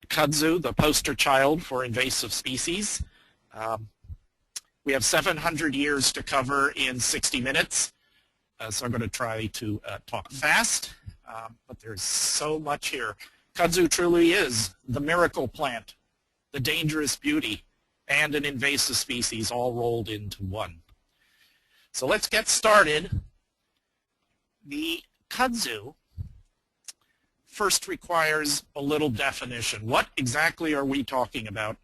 Kudzu, the poster child for invasive species. Um, we have 700 years to cover in 60 minutes, so I'm going to try to talk fast, but there's so much here. Kudzu truly is the miracle plant, the dangerous beauty, and an invasive species all rolled into one. So let's get started. The kudzu first requires a little definition. What exactly are we talking about?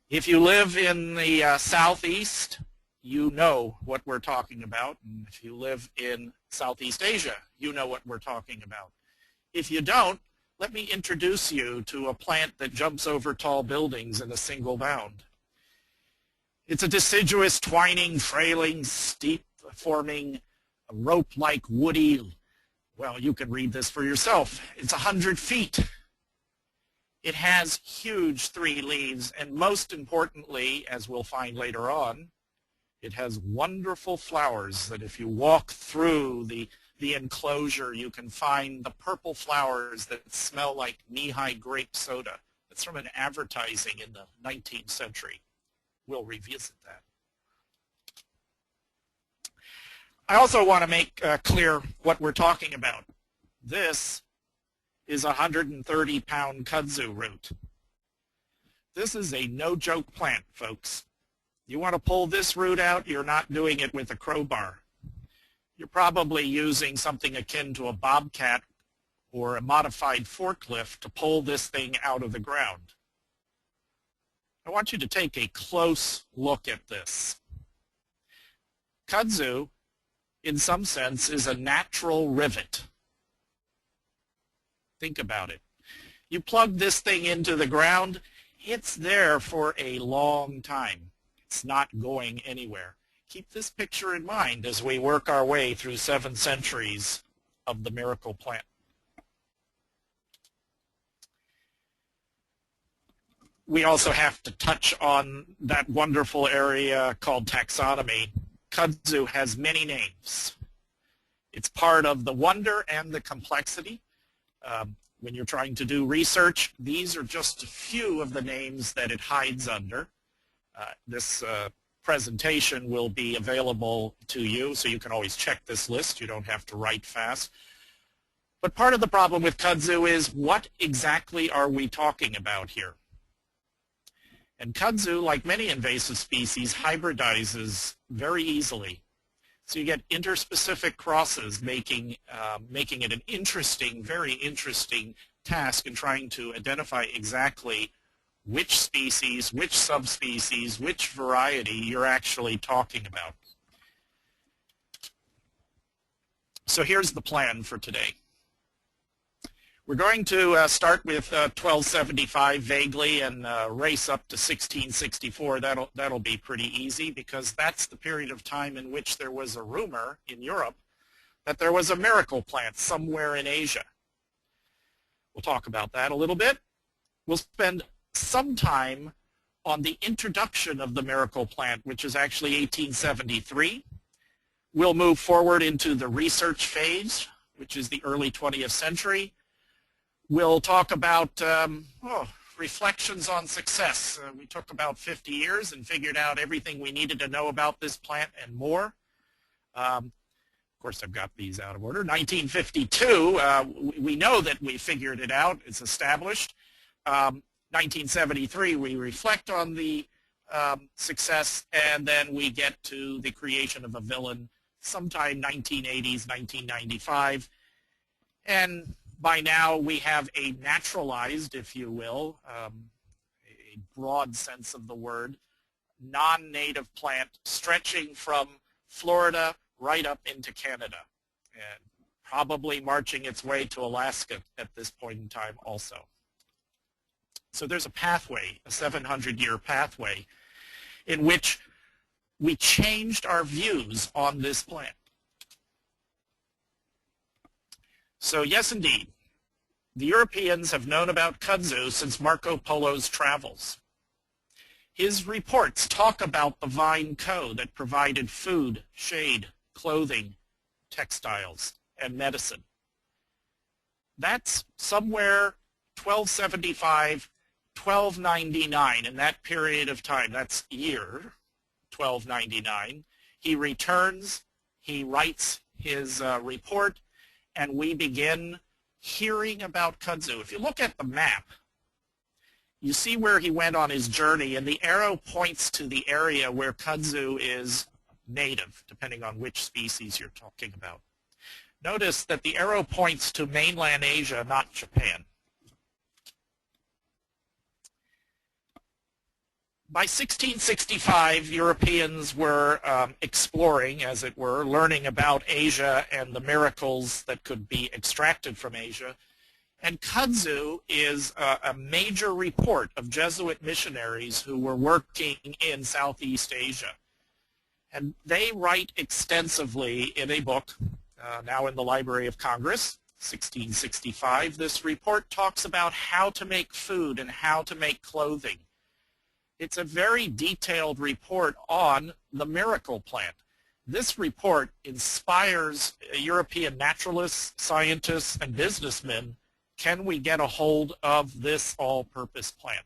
If you live in the southeast, you know what we're talking about. And if you live in Southeast Asia, you know what we're talking about. If you don't, let me introduce you to a plant that jumps over tall buildings in a single bound. It's a deciduous, twining, frailing, steep-forming, rope-like, woody, well, you can read this for yourself. It's 100 feet. It has huge 3 leaves, and most importantly, as we'll find later on, it has wonderful flowers that if you walk through the enclosure, you can find the purple flowers that smell like knee-high grape soda. That's from an advertising in the 19th century. We'll revisit that. I also want to make clear what we're talking about. This is a 130-pound kudzu root. This is a no-joke plant, folks. You want to pull this root out, you're not doing it with a crowbar. You're probably using something akin to a bobcat or a modified forklift to pull this thing out of the ground. I want you to take a close look at this. Kudzu, in some sense, is a natural rivet. Think about it. You plug this thing into the ground, it's there for a long time. It's not going anywhere. Keep this picture in mind as we work our way through 7 centuries of the miracle plant. We also have to touch on that wonderful area called taxonomy. Kudzu has many names. It's part of the wonder and the complexity. When you're trying to do research, these are just a few of the names that it hides under. This presentation will be available to you, so you can always check this list. You don't have to write fast. But part of the problem with kudzu is, what exactly are we talking about here? And kudzu, like many invasive species, hybridizes very easily. So you get interspecific crosses, making it an interesting, very interesting task in trying to identify exactly which species, which subspecies, which variety you're actually talking about. So here's the plan for today. We're going to start with 1275 vaguely and race up to 1664. That'll be pretty easy, because that's the period of time in which there was a rumor in Europe that there was a miracle plant somewhere in Asia. We'll talk about that a little bit. We'll spend some time on the introduction of the miracle plant, which is actually 1873. We'll move forward into the research phase, which is the early 20th century. We'll talk about reflections on success. We took about 50 years and figured out everything we needed to know about this plant and more. Of course, I've got these out of order. 1952, we know that we figured it out. It's established. 1973, we reflect on the success, and then we get to the creation of a villain sometime 1980s, 1995. And by now, we have a naturalized, if you will, a broad sense of the word, non-native plant stretching from Florida right up into Canada, and probably marching its way to Alaska at this point in time also. So there's a pathway, a 700-year pathway, in which we changed our views on this plant. So yes, indeed, the Europeans have known about kudzu since Marco Polo's travels. His reports talk about the vine co that provided food, shade, clothing, textiles, and medicine. That's somewhere 1275, 1299, in that period of time, that's year 1299, he returns, he writes his report, and we begin hearing about Kudzu. If you look at the map, you see where he went on his journey, and the arrow points to the area where Kudzu is native, depending on which species you're talking about. Notice that the arrow points to mainland Asia, not Japan. By 1665, Europeans were exploring, as it were, learning about Asia and the miracles that could be extracted from Asia. And Kudzu is a major report of Jesuit missionaries who were working in Southeast Asia. And they write extensively in a book, now in the Library of Congress, 1665. This report talks about how to make food and how to make clothing. It's a very detailed report on the miracle plant. This report inspires European naturalists, scientists, and businessmen. Can we get a hold of this all-purpose plant?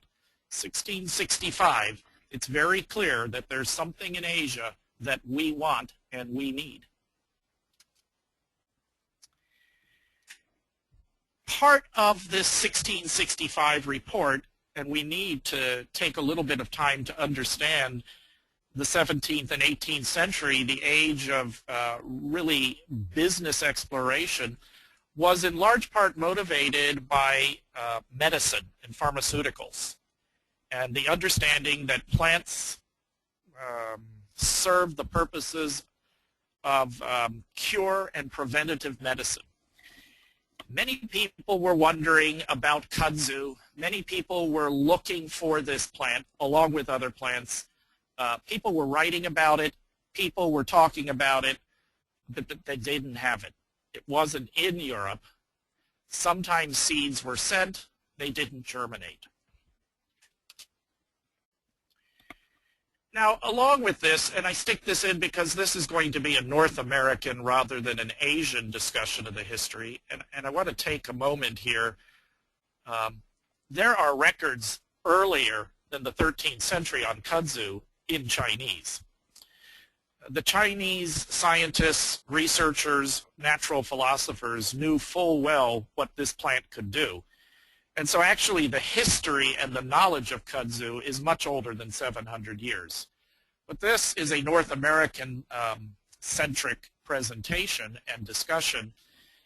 1665, it's very clear that there's something in Asia that we want and we need. Part of this 1665 report, and we need to take a little bit of time to understand the 17th and 18th century, the age of really business exploration, was in large part motivated by medicine and pharmaceuticals, and the understanding that plants serve the purposes of cure and preventative medicine. Many people were wondering about Kudzu. Many people were looking for this plant along with other plants. People were writing about it. People were talking about it, but they didn't have it. It wasn't in Europe. Sometimes seeds were sent. They didn't germinate. Now, along with this, and I stick this in because this is going to be a North American rather than an Asian discussion of the history, and I want to take a moment here. There are records earlier than the 13th century on Kudzu in Chinese. The Chinese scientists, researchers, natural philosophers knew full well what this plant could do. And so actually the history and the knowledge of Kudzu is much older than 700 years. But this is a North American centric presentation and discussion.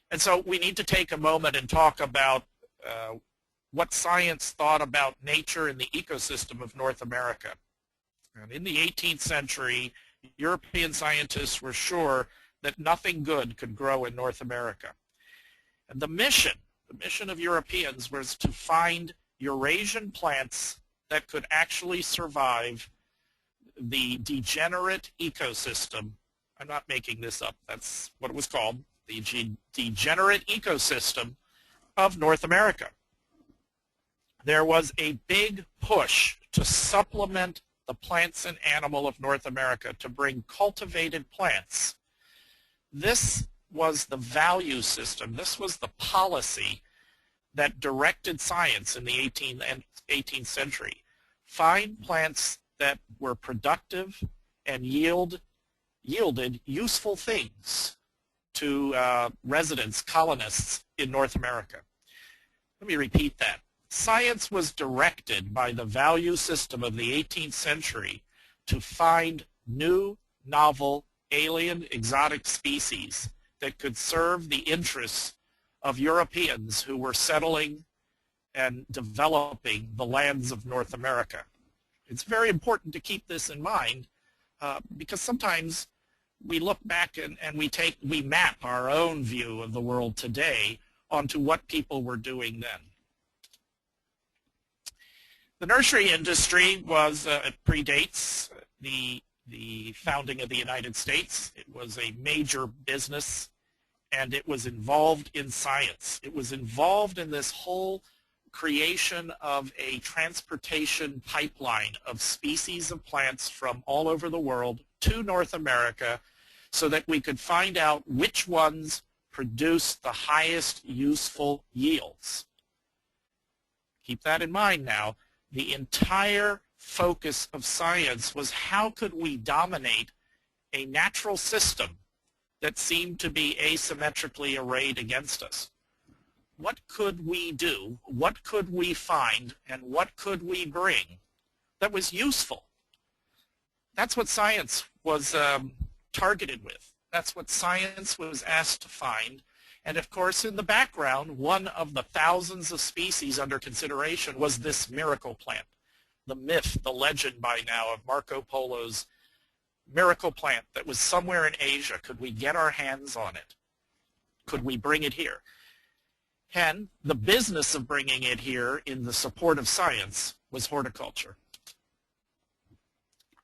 And so we need to take a moment and talk about what science thought about nature and the ecosystem of North America. And in the 18th century, European scientists were sure that nothing good could grow in North America. And the mission of Europeans was to find Eurasian plants that could actually survive the degenerate ecosystem. I'm not making this up. That's what it was called, the degenerate ecosystem of North America. There was a big push to supplement the plants and animal of North America, to bring cultivated plants. This was the value system. This was the policy that directed science in the 18th century. Find plants that were productive and yielded useful things to residents, colonists in North America. Let me repeat that. Science was directed by the value system of the 18th century to find new, novel, alien, exotic species that could serve the interests of Europeans who were settling and developing the lands of North America. It's very important to keep this in mind because sometimes we look back and we map our own view of the world today onto what people were doing then. The nursery industry was, it predates the founding of the United States. It was a major business, and it was involved in science. It was involved in this whole creation of a transportation pipeline of species of plants from all over the world to North America so that we could find out which ones produced the highest useful yields. keep that in mind now, the entire focus of science was how could we dominate a natural system that seemed to be asymmetrically arrayed against us. What could we do? What could we find? And what could we bring that was useful? That's what science was targeted with. That's what science was asked to find. And of course, in the background, one of the thousands of species under consideration was this miracle plant. The myth, the legend by now of Marco Polo's miracle plant that was somewhere in Asia. Could we get our hands on it? Could we bring it here? And the business of bringing it here in the support of science was horticulture.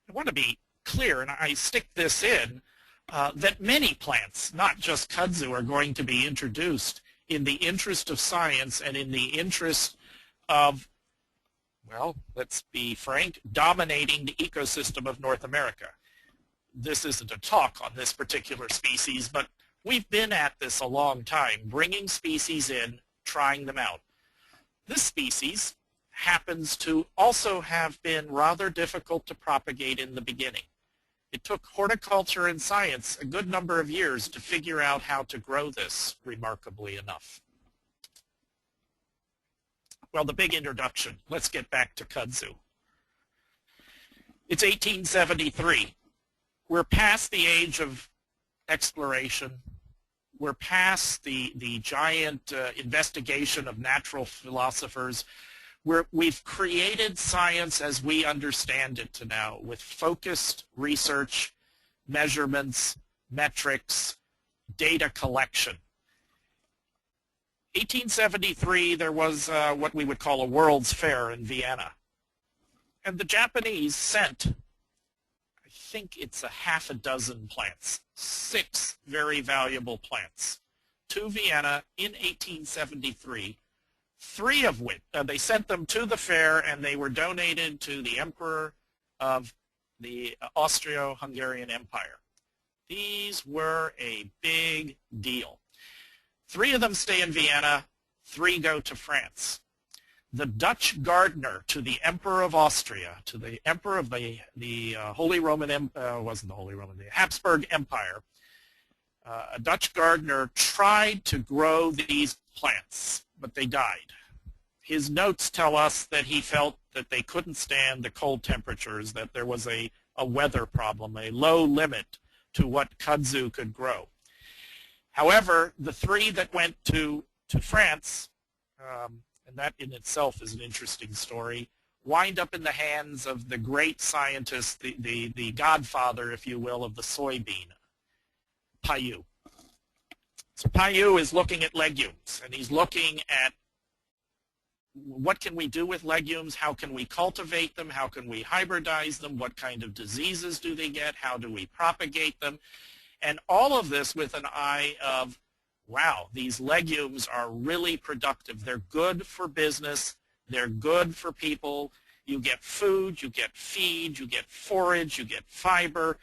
I want to be clear, and I stick this in, that many plants, not just kudzu, are going to be introduced in the interest of science and in the interest of, well, let's be frank, dominating the ecosystem of North America. This isn't a talk on this particular species, but we've been at this a long time, bringing species in, trying them out. This species happens to also have been rather difficult to propagate in the beginning. It took horticulture and science a good number of years to figure out how to grow this, remarkably enough. Well, the big introduction. Let's get back to kudzu. It's 1873. We're past the age of exploration. We're past the giant investigation of natural philosophers. We've created science as we understand it to now with focused research, measurements, metrics, data collection. 1873, there was what we would call a World's Fair in Vienna. And the Japanese sent, I think it's a half a dozen plants, 6 very valuable plants, to Vienna in 1873. 3 of which, they sent them to the fair, and they were donated to the Emperor of the Austro-Hungarian Empire. These were a big deal. 3 of them stay in Vienna, 3 go to France. The Dutch gardener to the Emperor of Austria, to the Emperor of the Holy Roman, wasn't the Holy Roman, the Habsburg Empire, a Dutch gardener tried to grow these plants, but they died. His notes tell us that he felt that they couldn't stand the cold temperatures, that there was a weather problem, a low limit to what kudzu could grow. However, the 3 that went to France, and that in itself is an interesting story, wind up in the hands of the great scientist, the godfather, if you will, of the soybean, Paiu. So Paiu is looking at legumes, and he's looking at what can we do with legumes, how can we cultivate them, how can we hybridize them, what kind of diseases do they get, how do we propagate them, and all of this with an eye of, wow, these legumes are really productive. They're good for business, they're good for people. You get food, you get feed, you get forage, you get fiber,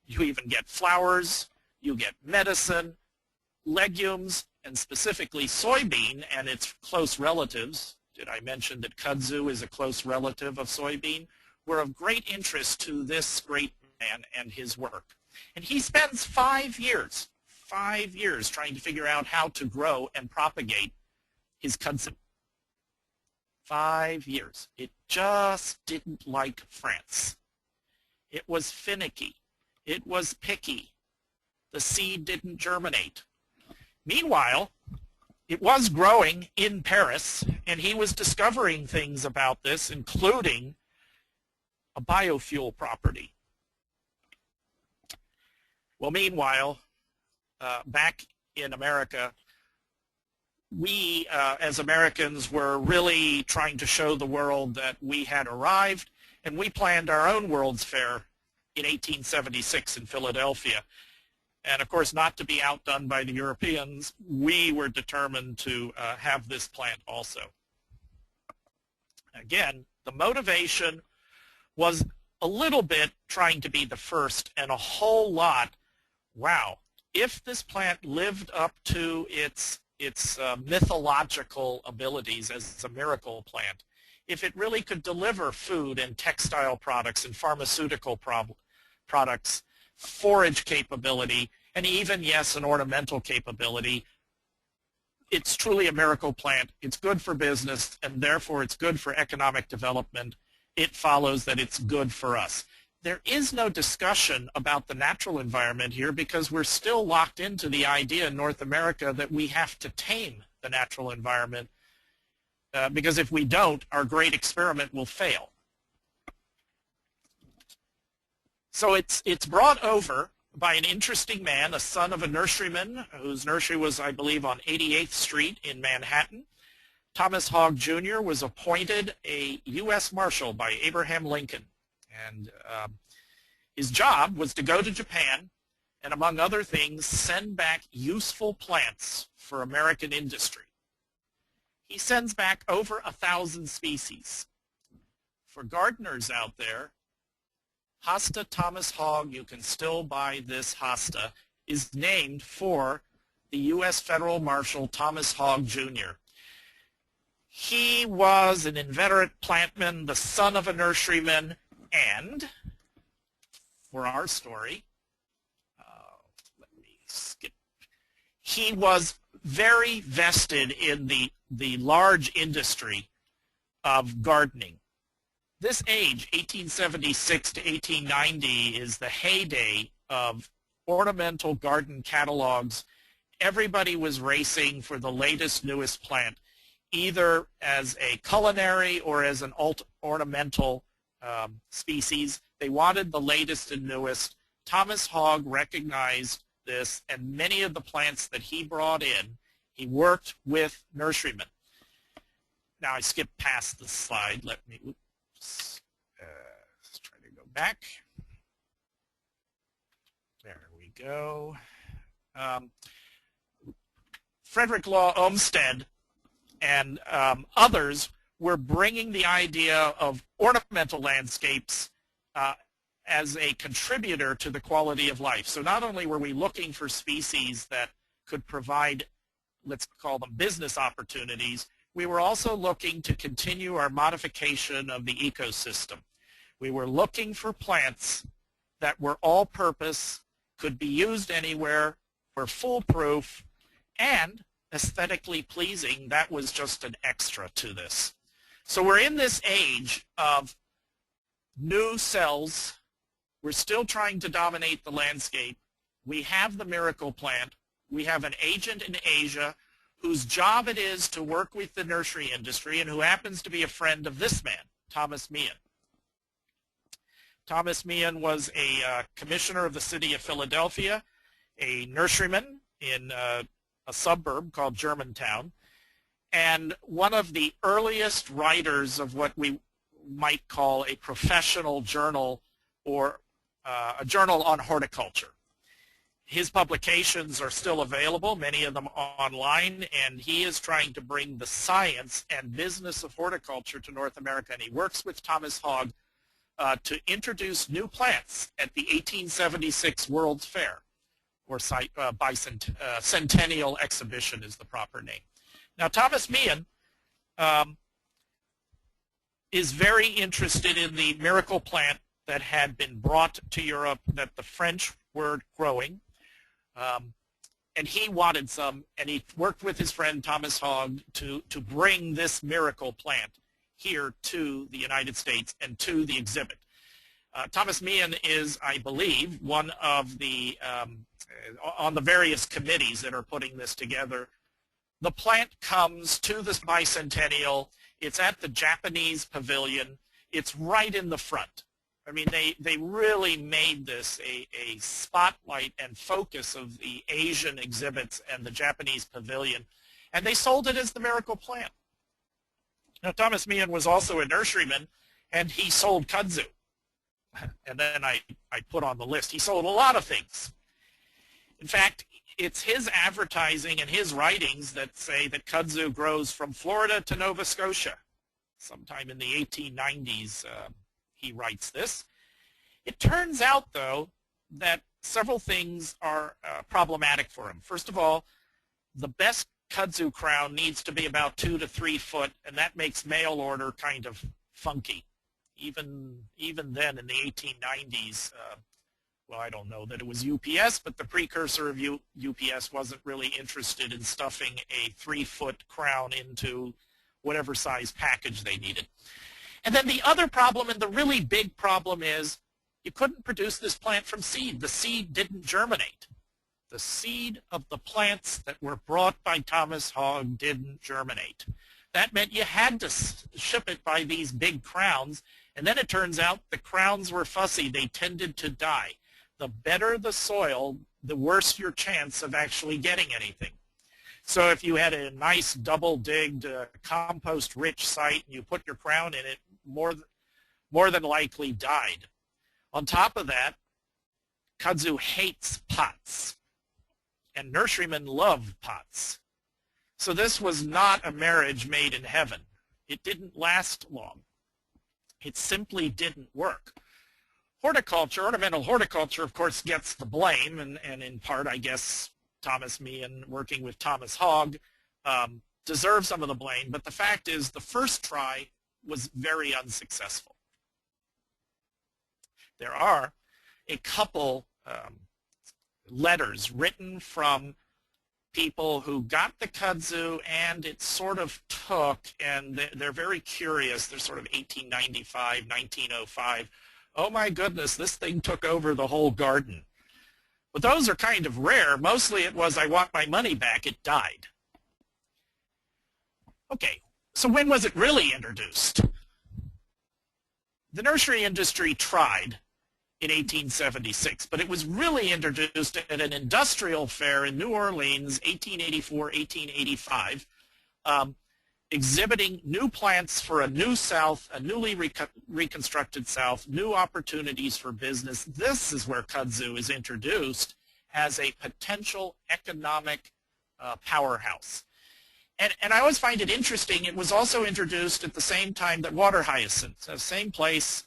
you even get flowers, you get medicine. Legumes, and specifically soybean and its close relatives, did I mention that kudzu is a close relative of soybean, were of great interest to this great man and his work. And he spends 5 years trying to figure out how to grow and propagate his kudzu. 5 years. It just didn't like France. It was finicky. It was picky. The seed didn't germinate. Meanwhile, it was growing in Paris, and he was discovering things about this, including a biofuel property. Well, meanwhile, back in America, we as Americans were really trying to show the world that we had arrived, and we planned our own World's Fair in 1876 in Philadelphia. And of course, not to be outdone by the Europeans, we were determined to have this plant also. Again, the motivation was a little bit trying to be the first, and a whole lot, wow, if this plant lived up to its its mythological abilities as a miracle plant, if it really could deliver food and textile products and pharmaceutical products, forage capability, and even, yes, an ornamental capability, it's truly a miracle plant. It's good for business, and therefore it's good for economic development. It follows that it's good for us. There is no discussion about the natural environment here because we're still locked into the idea in North America that we have to tame the natural environment because if we don't, our great experiment will fail. So it's brought over by an interesting man, a son of a nurseryman whose nursery was, I believe, on 88th Street in Manhattan. Thomas Hogg Jr. was appointed a U.S. Marshal by Abraham Lincoln. And his job was to go to Japan and, among other things, send back useful plants for American industry. He sends back over 1,000 species. For gardeners out there, Hosta Thomas Hogg, you can still buy this hosta, is named for the U.S. Federal Marshal Thomas Hogg Jr. He was an inveterate plantman, the son of a nurseryman, and for our story, let me skip. He was very vested in the large industry of gardening. This age, 1876 to 1890, is the heyday of ornamental garden catalogs. Everybody was racing for the latest, newest plant, either as a culinary or as an ornamental species. They wanted the latest and newest. Thomas Hogg recognized this, and many of the plants that he brought in, he worked with nurserymen. Now I skipped past the slide. Let me, let's try to go back. There we go. Frederick Law Olmsted and others were bringing the idea of ornamental landscapes as a contributor to the quality of life. So not only were we looking for species that could provide, let's call them business opportunities, we were also looking to continue our modification of the ecosystem. We were looking for plants that were all-purpose, could be used anywhere, were foolproof, and aesthetically pleasing. That was just an extra to this. So we're in this age of new cells. We're still trying to dominate the landscape. We have the miracle plant. We have an agent in Asia whose job it is to work with the nursery industry and who happens to be a friend of this man, Thomas Meehan. Thomas Meehan was a commissioner of the city of Philadelphia, a nurseryman in a suburb called Germantown, and one of the earliest writers of what we might call a professional journal or a journal on horticulture. His publications are still available, many of them online, and he is trying to bring the science and business of horticulture to North America, and he works with Thomas Hogg to introduce new plants at the 1876 World's Fair, or Bicentennial Exhibition is the proper name. Now, Thomas Meehan is very interested in the miracle plant that had been brought to Europe that the French were growing, and he wanted some, and he worked with his friend Thomas Hogg to bring this miracle plant here to the United States and to the exhibit. Thomas Meehan is, I believe, one of the, on the various committees that are putting this together. The plant comes to this bicentennial. It's at the Japanese pavilion. It's right in the front. I mean, they really made this a spotlight and focus of the Asian exhibits and the Japanese pavilion, and they sold it as the miracle plant. Now, Thomas Meehan was also a nurseryman, and he sold kudzu. And then I put on the list, he sold a lot of things. In fact, it's his advertising and his writings that say that kudzu grows from Florida to Nova Scotia. Sometime in the 1890s, he writes this. It turns out, though, that several things are problematic for him. First of all, the best kudzu crown needs to be about 2 to 3 foot, and that makes mail order kind of funky. Even then in the 1890s, well, I don't know that it was UPS, but the precursor of UPS wasn't really interested in stuffing a 3-foot crown into whatever size package they needed. And then the other problem, and the really big problem, is you couldn't produce this plant from seed. The seed didn't germinate. The seed of the plants that were brought by Thomas Hogg didn't germinate. That meant you had to ship it by these big crowns, and then it turns out the crowns were fussy. They tended to die. The better the soil, the worse your chance of actually getting anything. So if you had a nice double-digged, compost-rich site and you put your crown in it, more than likely died. On top of that, kudzu hates pots, and nurserymen love pots. So this was not a marriage made in heaven. It didn't last long. It simply didn't work. Horticulture, ornamental horticulture, of course, gets the blame, and in part, I guess, Thomas Meehan, working with Thomas Hogg, deserves some of the blame, but the fact is the first try was very unsuccessful. There are a couple letters written from people who got the kudzu and it sort of took, and they're very curious. They're sort of 1895, 1905. Oh my goodness, this thing took over the whole garden. But those are kind of rare. Mostly it was, I want my money back, it died. Okay, so when was it really introduced? The nursery industry tried in 1876, but it was really introduced at an industrial fair in New Orleans, 1884, 1885, exhibiting new plants for a new South, a newly reconstructed South, new opportunities for business. This is where kudzu is introduced as a potential economic powerhouse. And I always find it interesting, it was also introduced at the same time that water hyacinth, same place,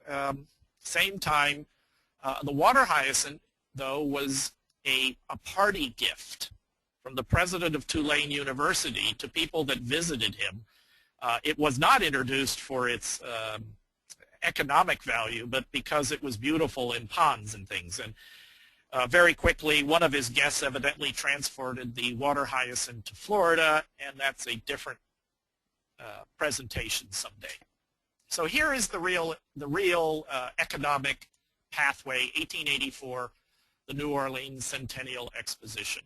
same time. The water hyacinth, though, was a party gift from the president of Tulane University to people that visited him. It was not introduced for its economic value, but because it was beautiful in ponds and things. And very quickly, one of his guests evidently transported the water hyacinth to Florida, and that's a different presentation someday. So here is the real economic pathway, 1884, the New Orleans Centennial Exposition.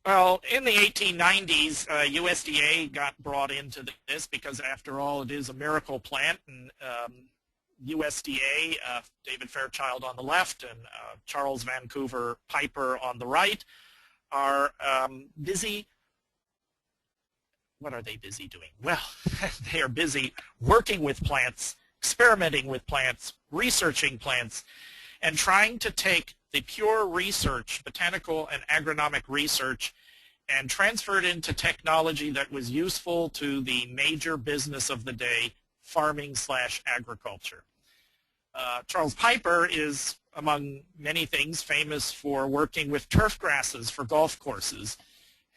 Well, in the 1890s, USDA got brought into this because, after all, it is a miracle plant, and USDA, David Fairchild on the left and Charles Vancouver Piper on the right, are busy. What are they busy doing? Well, they are busy working with plants, experimenting with plants, researching plants, and trying to take the pure research, botanical and agronomic research, and transfer it into technology that was useful to the major business of the day, farming/agriculture. Charles Piper is, among many things, famous for working with turf grasses for golf courses.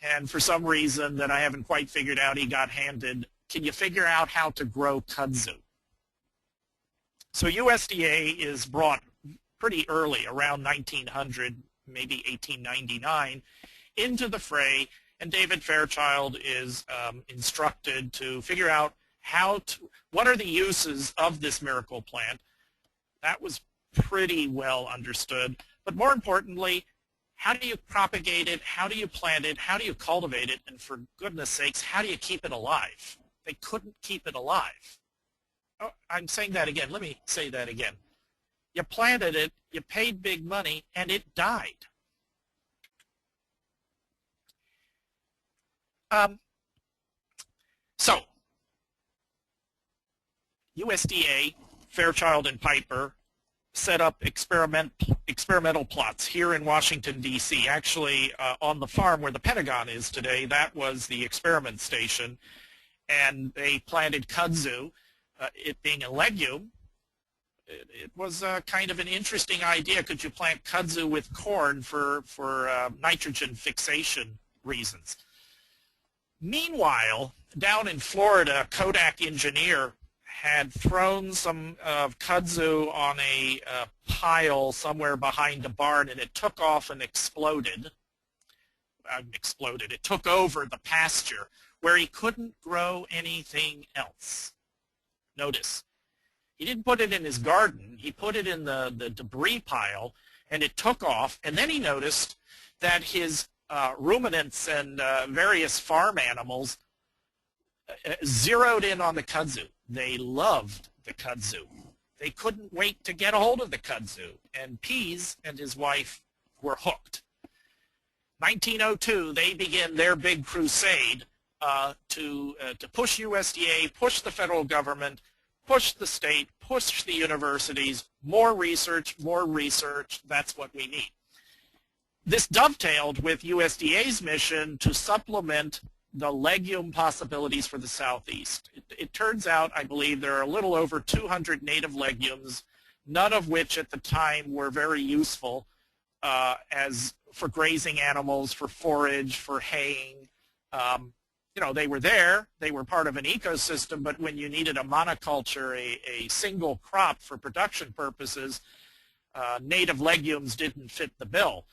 And for some reason that I haven't quite figured out, he got handed, can you figure out how to grow kudzu? So USDA is brought pretty early, around 1900, maybe 1899, into the fray, and David Fairchild is instructed to figure out what are the uses of this miracle plant. That was pretty well understood, but more importantly, how do you propagate it, how do you plant it, how do you cultivate it, and for goodness sakes, how do you keep it alive? They couldn't keep it alive. Oh, I'm saying that again. Let me say that again. You planted it, you paid big money, and it died. So, USDA, Fairchild and Piper set up experimental plots here in Washington, D.C. Actually, on the farm where the Pentagon is today, that was the experiment station, and they planted kudzu, it being a legume. it was kind of an interesting idea. Could you plant kudzu with corn for nitrogen fixation reasons? Meanwhile, down in Florida, a Kodak engineer had thrown some kudzu on a pile somewhere behind a barn, and it took off and exploded. It took over the pasture where he couldn't grow anything else. Notice, he didn't put it in his garden. He put it in the debris pile, and it took off. And then he noticed that his ruminants and various farm animals zeroed in on the kudzu. They loved the kudzu. They couldn't wait to get a hold of the kudzu. And Pease and his wife were hooked. 1902, they begin their big crusade to push USDA, push the federal government, push the state, push the universities, more research, that's what we need. This dovetailed with USDA's mission to supplement the legume possibilities for the Southeast. It turns out, I believe, there are a little over 200 native legumes, none of which at the time were very useful as for grazing animals, for forage, for haying. You know, they were there, they were part of an ecosystem, but when you needed a monoculture, a single crop for production purposes, native legumes didn't fit the bill.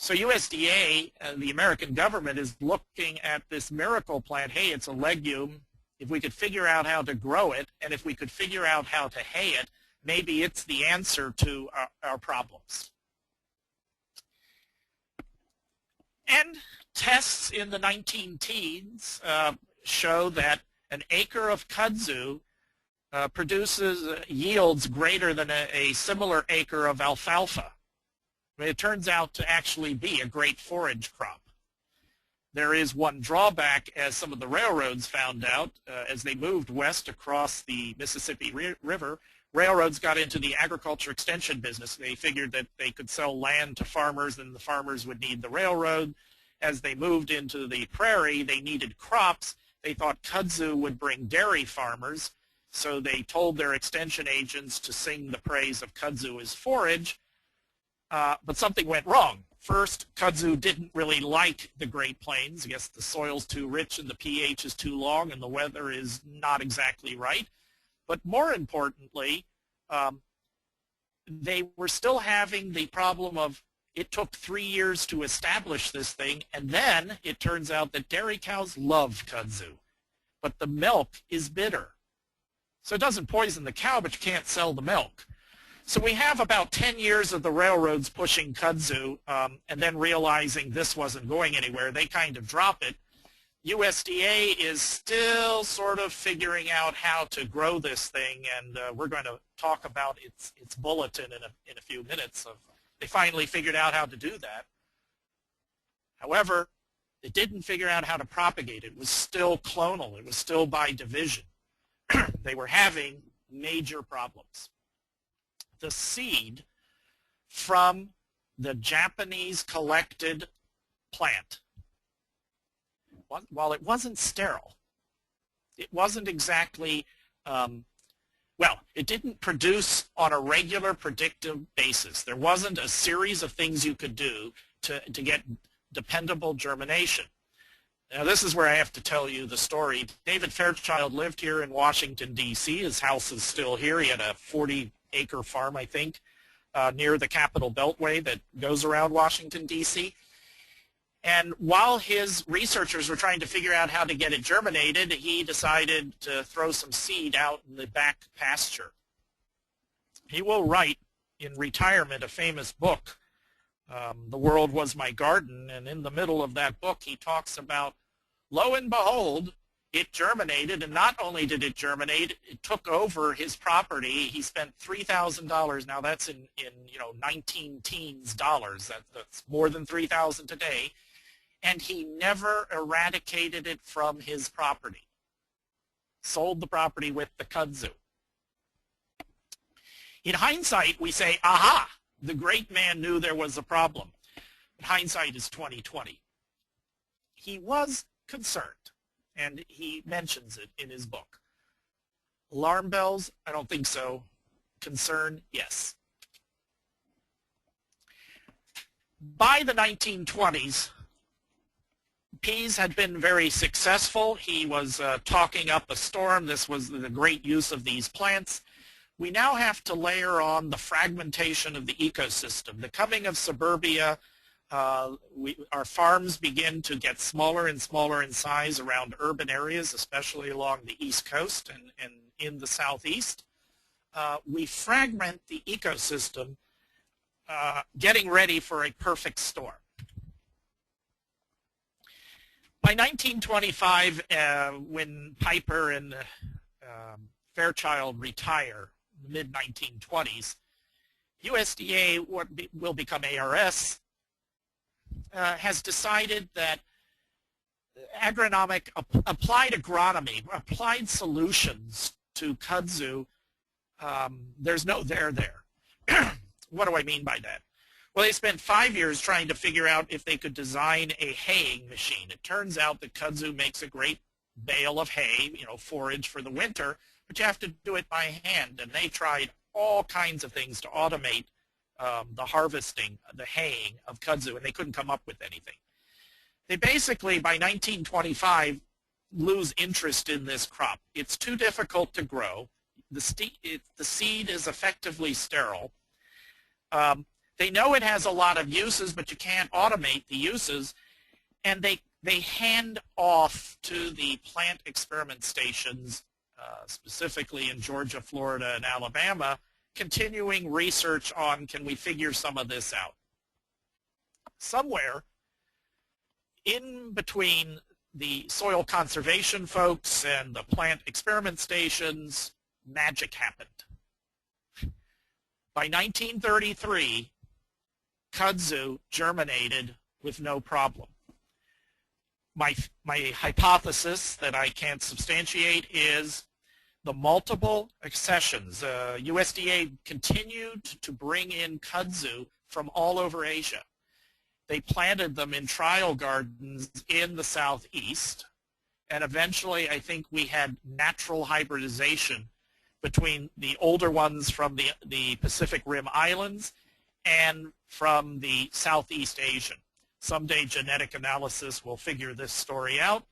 So USDA, the American government, is looking at this miracle plant. Hey, it's a legume. If we could figure out how to grow it, and if we could figure out how to hay it, maybe it's the answer to our problems. And tests in the 19-teens show that an acre of kudzu produces yields greater than a similar acre of alfalfa. It turns out to actually be a great forage crop. There is one drawback, as some of the railroads found out, as they moved west across the Mississippi River. Railroads got into the agriculture extension business. They figured that they could sell land to farmers, and the farmers would need the railroad. As they moved into the prairie, they needed crops. They thought kudzu would bring dairy farmers, so they told their extension agents to sing the praise of kudzu as forage. But something went wrong. First, kudzu didn't really like the Great Plains. I guess the soil's too rich and the pH is too long and the weather is not exactly right. But more importantly, they were still having the problem of it took 3 years to establish this thing, and then it turns out that dairy cows love kudzu, but the milk is bitter. So it doesn't poison the cow, but you can't sell the milk. So we have about 10 years of the railroads pushing kudzu, and then realizing this wasn't going anywhere, they kind of drop it. USDA is still sort of figuring out how to grow this thing, and we're going to talk about its bulletin in a few minutes. They finally figured out how to do that. However, they didn't figure out how to propagate it. It was still clonal. It was still by division. They were having major problems. The seed from the Japanese collected plant, while it wasn't sterile, it wasn't exactly, well, it didn't produce on a regular predictive basis. There wasn't a series of things you could do to get dependable germination. Now, this is where I have to tell you the story. David Fairchild lived here in Washington, D.C. His house is still here. He had a 40-acre farm, I think, near the Capitol Beltway that goes around Washington, D.C. And while his researchers were trying to figure out how to get it germinated, he decided to throw some seed out in the back pasture. He will write in retirement a famous book, The World Was My Garden, and in the middle of that book he talks about, lo and behold, it germinated, and not only did it germinate, it took over his property. He spent $3,000. Now that's in 19-teens dollars. That's more than $3,000 today. And he never eradicated it from his property. Sold the property with the kudzu. In hindsight, we say, aha, the great man knew there was a problem. But hindsight is 20/20. He was concerned, and he mentions it in his book. Alarm bells? I don't think so. concern? Yes. By the 1920s, Pease had been very successful. He was talking up a storm. This was the great use of these plants. We now have to layer on the fragmentation of the ecosystem. The coming of suburbia, our farms begin to get smaller and smaller in size around urban areas, especially along the East Coast and in the Southeast. We fragment the ecosystem, getting ready for a perfect storm. By 1925, when Piper and Fairchild retire, mid-1920s, USDA, what will become ARS, has decided that applied agronomy, applied solutions to kudzu, there's no there there. What do I mean by that? Well, they spent 5 years trying to figure out if they could design a haying machine. It turns out that kudzu makes a great bale of hay, forage for the winter, but you have to do it by hand. And they tried all kinds of things to automate the harvesting, the haying of kudzu, and they couldn't come up with anything. They basically, by 1925, lose interest in this crop. It's too difficult to grow. The seed is effectively sterile. They know it has a lot of uses, but you can't automate the uses, and they hand off to the plant experiment stations, specifically in Georgia, Florida, and Alabama, continuing research on, can we figure some of this out? Somewhere in between the soil conservation folks and the plant experiment stations, magic happened. By 1933, kudzu germinated with no problem. My hypothesis that I can't substantiate is the multiple accessions. USDA continued to bring in kudzu from all over Asia. They planted them in trial gardens in the Southeast, and eventually I think we had natural hybridization between the older ones from the Pacific Rim Islands and from the Southeast Asian. Someday genetic analysis will figure this story out,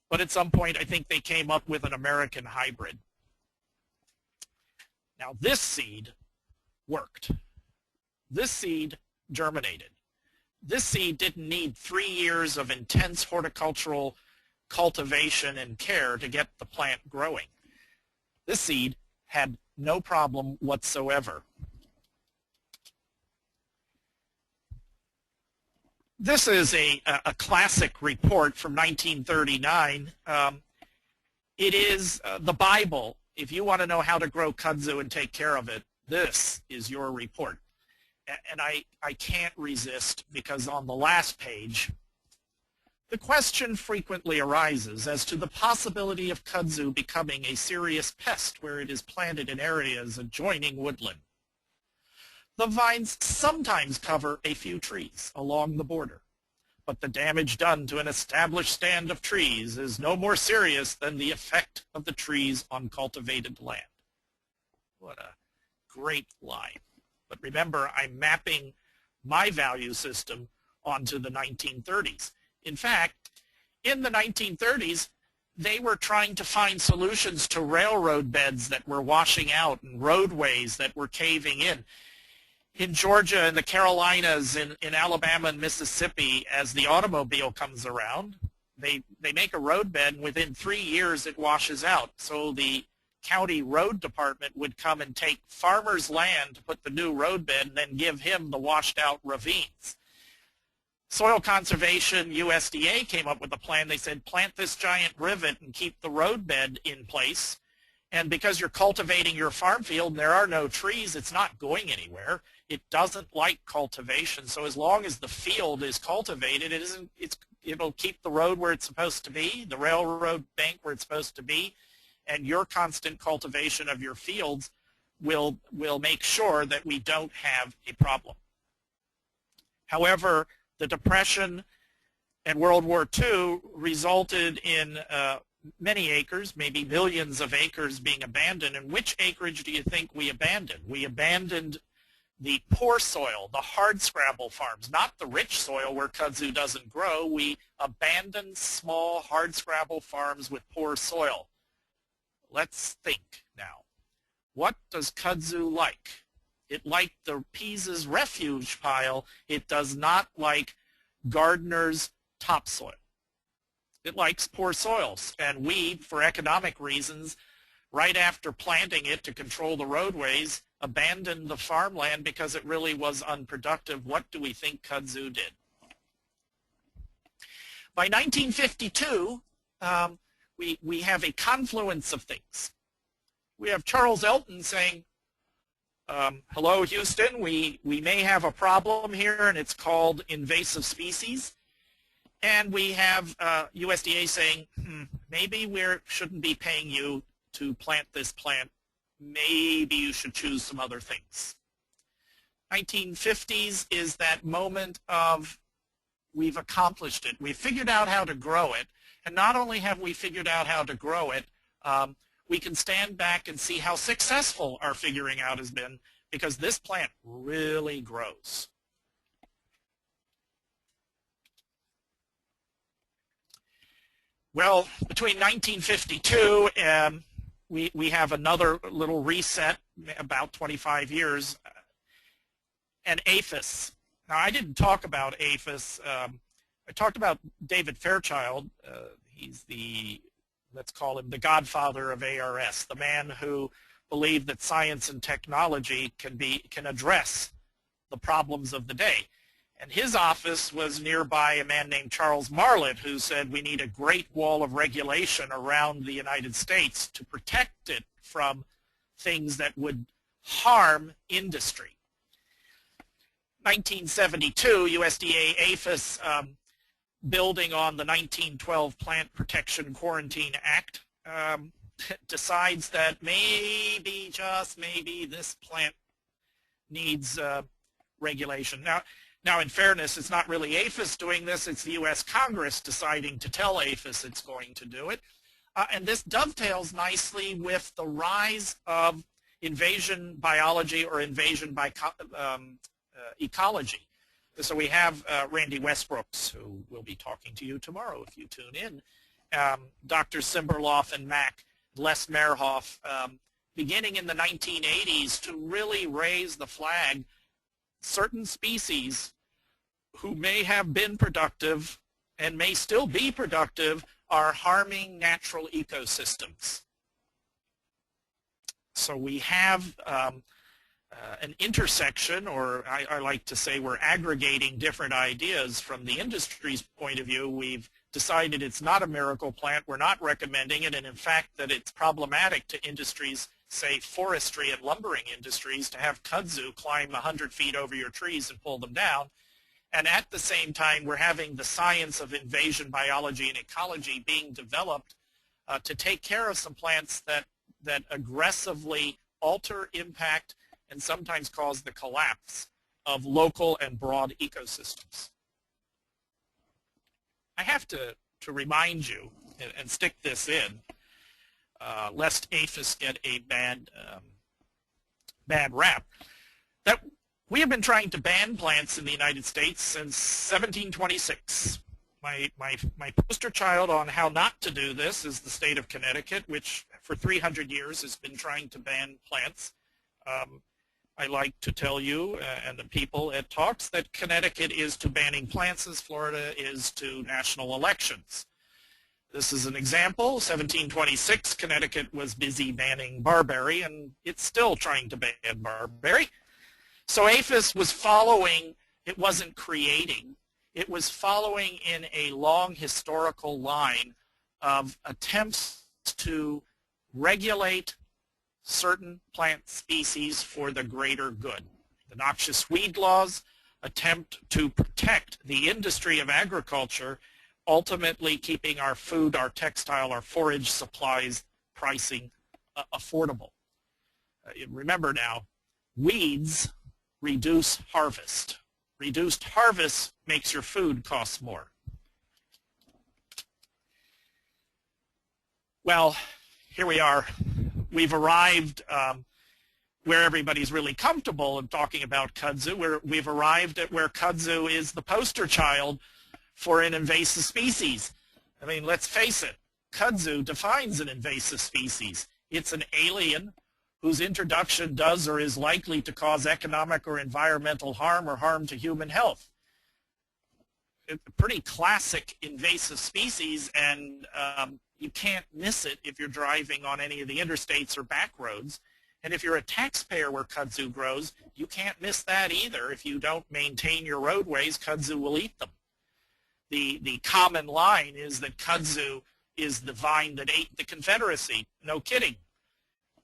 but at some point I think they came up with an American hybrid. Now this seed worked. This seed germinated. This seed didn't need 3 years of intense horticultural cultivation and care to get the plant growing. This seed had no problem whatsoever. This is a classic report from 1939. It is the Bible. If you want to know how to grow kudzu and take care of it, this is your report. And I can't resist, because on the last page, the question frequently arises as to the possibility of kudzu becoming a serious pest where it is planted in areas adjoining woodland. The vines sometimes cover a few trees along the border, but the damage done to an established stand of trees is no more serious than the effect of the trees on cultivated land. What a great line. But remember, I'm mapping my value system onto the 1930s. In fact, in the 1930s, they were trying to find solutions to railroad beds that were washing out and roadways that were caving in. In Georgia and the Carolinas, in Alabama and Mississippi, as the automobile comes around, they make a road bed, and within 3 years it washes out. So the county road department would come and take farmers' land to put the new road bed and then give him the washed out ravines. Soil Conservation, USDA came up with a plan. They said, plant this giant rivet and keep the road bed in place. And because you're cultivating your farm field and there are no trees, it's not going anywhere. It doesn't like cultivation. So as long as the field is cultivated, it'll keep the road where it's supposed to be, the railroad bank where it's supposed to be, and your constant cultivation of your fields will make sure that we don't have a problem. However, the Depression and World War II resulted in many acres, maybe millions of acres being abandoned. And which acreage do you think we abandoned? We abandoned the poor soil, the hardscrabble farms, not the rich soil where kudzu doesn't grow. We abandoned small hardscrabble farms with poor soil. Let's think now. What does kudzu like? It liked the Pisa's refuge pile. It does not like gardener's topsoil. It likes poor soils, and we, for economic reasons, right after planting it to control the roadways, abandoned the farmland because it really was unproductive. What do we think kudzu did? By 1952, we have a confluence of things. We have Charles Elton saying, hello, Houston, we may have a problem here, and it's called invasive species. And we have USDA saying, maybe we shouldn't be paying you to plant this plant. Maybe you should choose some other things. 1950s is that moment of we've accomplished it. We've figured out how to grow it. And not only have we figured out how to grow it, we can stand back and see how successful our figuring out has been, because this plant really grows. Well, between 1952 and we have another little reset, about 25 years, and APHIS. Now, I didn't talk about APHIS. I talked about David Fairchild. He's the, let's call him the godfather of ARS, the man who believed that science and technology can address the problems of the day. And his office was nearby a man named Charles Marlett, who said we need a great wall of regulation around the United States to protect it from things that would harm industry. 1972, USDA APHIS, building on the 1912 Plant Protection Quarantine Act, decides that maybe, just maybe, this plant needs regulation. Now, in fairness, it's not really APHIS doing this, it's the U.S. Congress deciding to tell APHIS it's going to do it. And this dovetails nicely with the rise of invasion biology or invasion by ecology. So we have Randy Westbrooks, who will be talking to you tomorrow if you tune in, Dr. Simberloff and Mack, Les Merhoff, beginning in the 1980s to really raise the flag. Certain species who may have been productive and may still be productive are harming natural ecosystems. So we have an intersection, or I like to say we're aggregating different ideas from the industry's point of view. We've decided it's not a miracle plant. We're not recommending it, and in fact that it's problematic to industries, say forestry and lumbering industries, to have kudzu climb 100 feet over your trees and pull them down. And at the same time, we're having the science of invasion biology and ecology being developed to take care of some plants that aggressively alter, impact, and sometimes cause the collapse of local and broad ecosystems. I have to remind you, and stick this in, lest APHIS get a bad rap, that we have been trying to ban plants in the United States since 1726. My poster child on how not to do this is the state of Connecticut, which for 300 years has been trying to ban plants. I like to tell you and the people at talks that Connecticut is to banning plants as Florida is to national elections. This is an example. 1726, Connecticut was busy banning barberry, and it's still trying to ban barberry. So APHIS was following, it wasn't creating, it was following in a long historical line of attempts to regulate certain plant species for the greater good. The noxious weed laws attempt to protect the industry of agriculture, ultimately keeping our food, our textile, our forage supplies pricing affordable. Remember now, weeds reduce harvest. Reduced harvest makes your food cost more. Well, here we are. We've arrived where everybody's really comfortable in talking about kudzu. We've arrived at where kudzu is the poster child for an invasive species. I mean, let's face it, kudzu defines an invasive species. It's an alien whose introduction does or is likely to cause economic or environmental harm or harm to human health. It's a pretty classic invasive species, and you can't miss it if you're driving on any of the interstates or back roads. And if you're a taxpayer where kudzu grows, you can't miss that either. If you don't maintain your roadways, kudzu will eat them. The common line is that kudzu is the vine that ate the Confederacy. No kidding.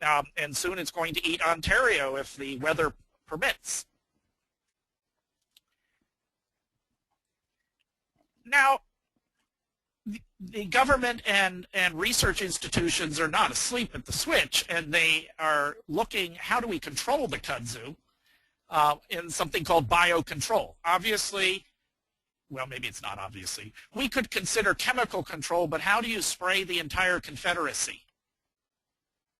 And soon it's going to eat Ontario if the weather permits. Now, the government and research institutions are not asleep at the switch, and they are looking, how do we control the kudzu in something called biocontrol. Obviously, well, maybe it's not obviously. We could consider chemical control, but how do you spray the entire Confederacy?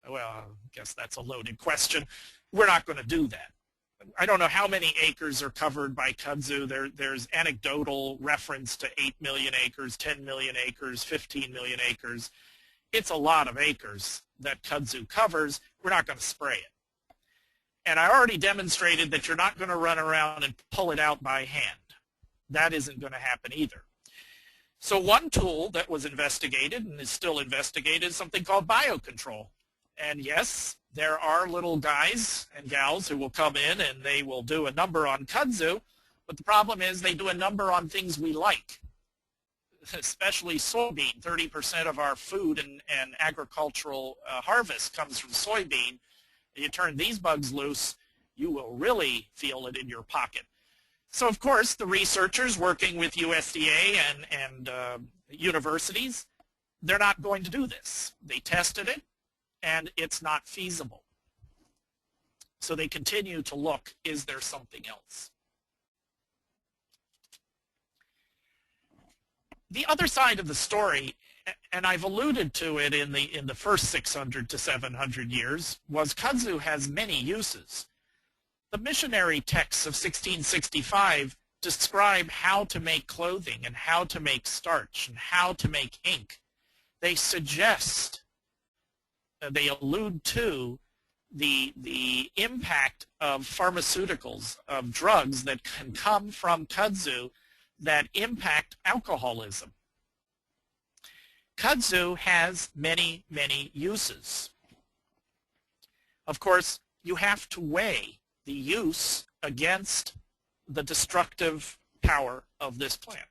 Well, I guess that's a loaded question. We're not going to do that. I don't know how many acres are covered by kudzu. There's anecdotal reference to 8 million acres, 10 million acres, 15 million acres. It's a lot of acres that kudzu covers. We're not going to spray it. And I already demonstrated that you're not going to run around and pull it out by hand. That isn't going to happen either. So one tool that was investigated and is still investigated is something called biocontrol. And yes, there are little guys and gals who will come in and they will do a number on kudzu, but the problem is they do a number on things we like, especially soybean. 30% of our food and agricultural harvest comes from soybean. You turn these bugs loose, you will really feel it in your pocket. So of course, the researchers working with USDA and universities, they're not going to do this. They tested it, and it's not feasible. So they continue to look, is there something else? The other side of the story, and I've alluded to it in the first 600 to 700 years, was kudzu has many uses. The missionary texts of 1665 describe how to make clothing and how to make starch and how to make ink. They suggest, they allude to the impact of pharmaceuticals, of drugs that can come from kudzu that impact alcoholism. Kudzu has many, many uses. Of course, you have to weigh the use against the destructive power of this plant.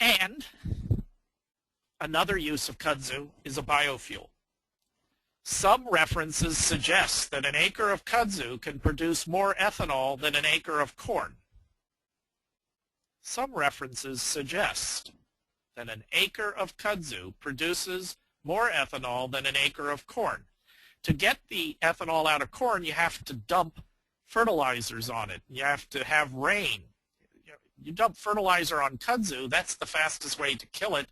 And another use of kudzu is a biofuel. Some references suggest that an acre of kudzu can produce more ethanol than an acre of corn. Some references suggest that an acre of kudzu produces more ethanol than an acre of corn. To get the ethanol out of corn, you have to dump fertilizers on it. You have to have rain. You dump fertilizer on kudzu, that's the fastest way to kill it,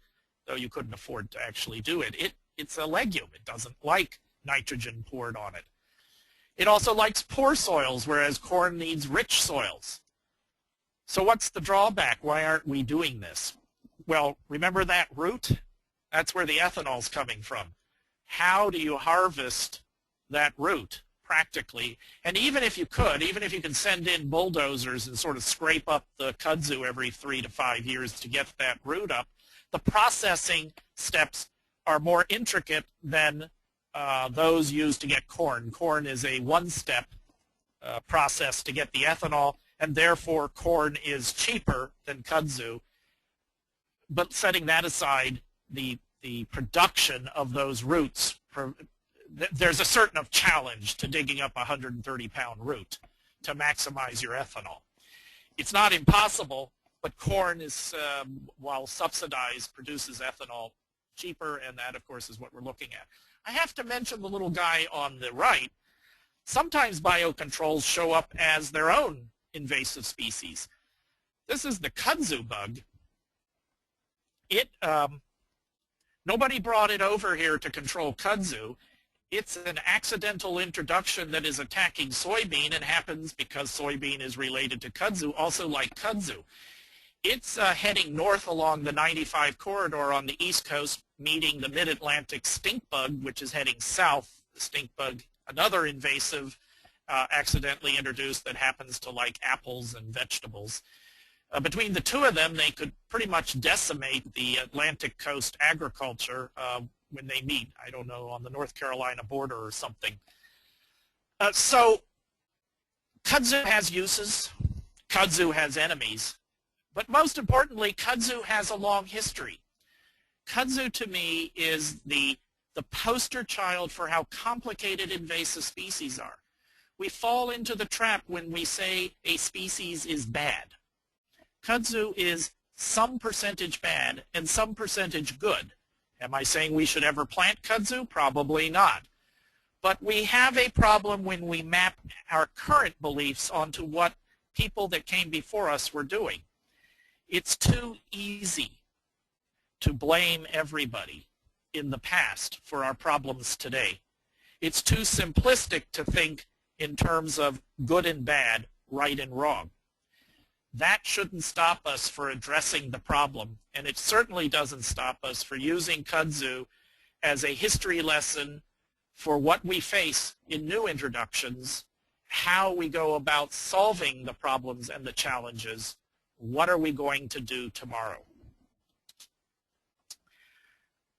though you couldn't afford to actually do it. It's a legume. It doesn't like nitrogen poured on it. It also likes poor soils, whereas corn needs rich soils. So what's the drawback? Why aren't we doing this? Well, remember that root? That's where the ethanol's coming from. How do you harvest that root practically? And even if you could, even if you can send in bulldozers and sort of scrape up the kudzu every 3 to 5 years to get that root up, the processing steps are more intricate than those used to get corn. Corn is a one-step process to get the ethanol, and therefore corn is cheaper than kudzu. But setting that aside, the production of those roots, there's a certain challenge to digging up a 130-pound root to maximize your ethanol. It's not impossible, but corn is, while subsidized, produces ethanol cheaper, and that, of course, is what we're looking at. I have to mention the little guy on the right. Sometimes biocontrols show up as their own invasive species. This is the kudzu bug. It Nobody brought it over here to control kudzu. It's an accidental introduction that is attacking soybean and happens because soybean is related to kudzu, also like kudzu. It's heading north along the 95 corridor on the East Coast, meeting the mid-Atlantic stink bug, which is heading south. The stink bug, another invasive accidentally introduced that happens to like apples and vegetables. Between the two of them, they could pretty much decimate the Atlantic coast agriculture when they meet, I don't know, on the North Carolina border or something. So kudzu has uses, kudzu has enemies, but most importantly, kudzu has a long history. Kudzu to me is the poster child for how complicated invasive species are. We fall into the trap when we say a species is bad. Kudzu is some percentage bad and some percentage good. Am I saying we should ever plant kudzu? Probably not. But we have a problem when we map our current beliefs onto what people that came before us were doing. It's too easy to blame everybody in the past for our problems today. It's too simplistic to think in terms of good and bad, right and wrong. That shouldn't stop us for addressing the problem, and it certainly doesn't stop us for using kudzu as a history lesson for what we face in new introductions, how we go about solving the problems and the challenges, what are we going to do tomorrow.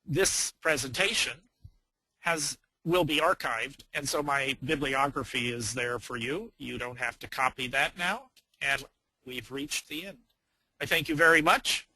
This presentation will be archived, and so my bibliography is there for you. You don't have to copy that now, and we've reached the end. I thank you very much.